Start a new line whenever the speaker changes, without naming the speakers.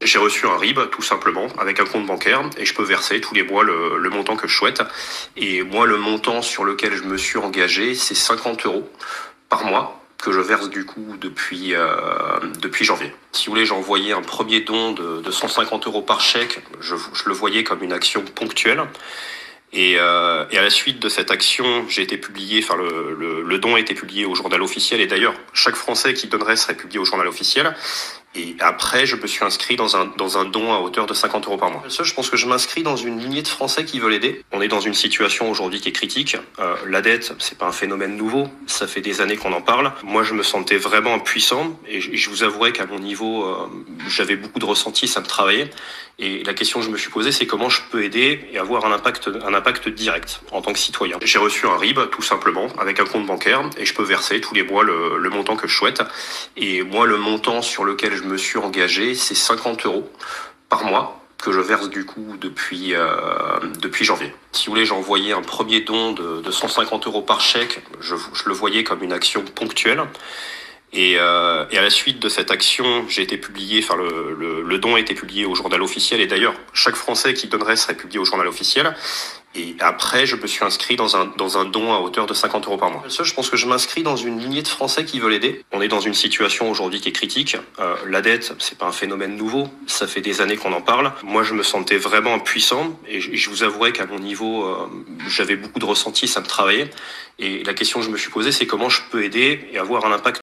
J'ai reçu un RIB, tout simplement, avec un compte bancaire, et je peux verser tous les mois le montant que je souhaite. Et moi, le montant sur lequel je me suis engagé, c'est 50 € par mois, que je verse du coup depuis janvier. Si vous voulez, j'ai envoyé un premier don de 150 € par chèque. Je le voyais comme une action ponctuelle. Et à la suite de cette action, j'ai été publié, enfin le don a été publié au journal officiel, et d'ailleurs chaque Français qui donnerait serait publié au journal officiel. Et après, je me suis inscrit dans un don à hauteur de 50 € par mois. Ça, je pense que je m'inscris dans une lignée de Français qui veulent aider. On est dans une situation aujourd'hui qui est critique. La dette, c'est pas un phénomène nouveau. Ça fait des années qu'on en parle. Moi, je me sentais vraiment impuissant, et je vous avouerai qu'à mon niveau, j'avais beaucoup de ressentis, ça me travaillait. Et la question que je me suis posée, c'est comment je peux aider et avoir un impact direct en tant que citoyen. J'ai reçu un RIB, tout simplement, avec un compte bancaire, et je peux verser tous les mois le montant que je souhaite. Et moi, le montant sur lequel je me suis engagé, c'est 50 € par mois, que je verse du coup depuis janvier. Si vous voulez, j'ai envoyé un premier don de 150 € par chèque. Je le voyais comme une action ponctuelle. Et à la suite de cette action, j'ai été publié, enfin le don a été publié au journal officiel, et d'ailleurs chaque Français qui donnerait serait publié au journal officiel. Et après, je me suis inscrit dans un don à hauteur de 50 € par mois. Ça, je pense que je m'inscris dans une lignée de Français qui veulent aider. On est dans une situation aujourd'hui qui est critique. La dette, c'est pas un phénomène nouveau. Ça fait des années qu'on en parle. Moi, je me sentais vraiment impuissant, et je vous avouerai qu'à mon niveau, j'avais beaucoup de ressentis, ça me travaillait. Et la question que je me suis posée, c'est comment je peux aider et avoir un impact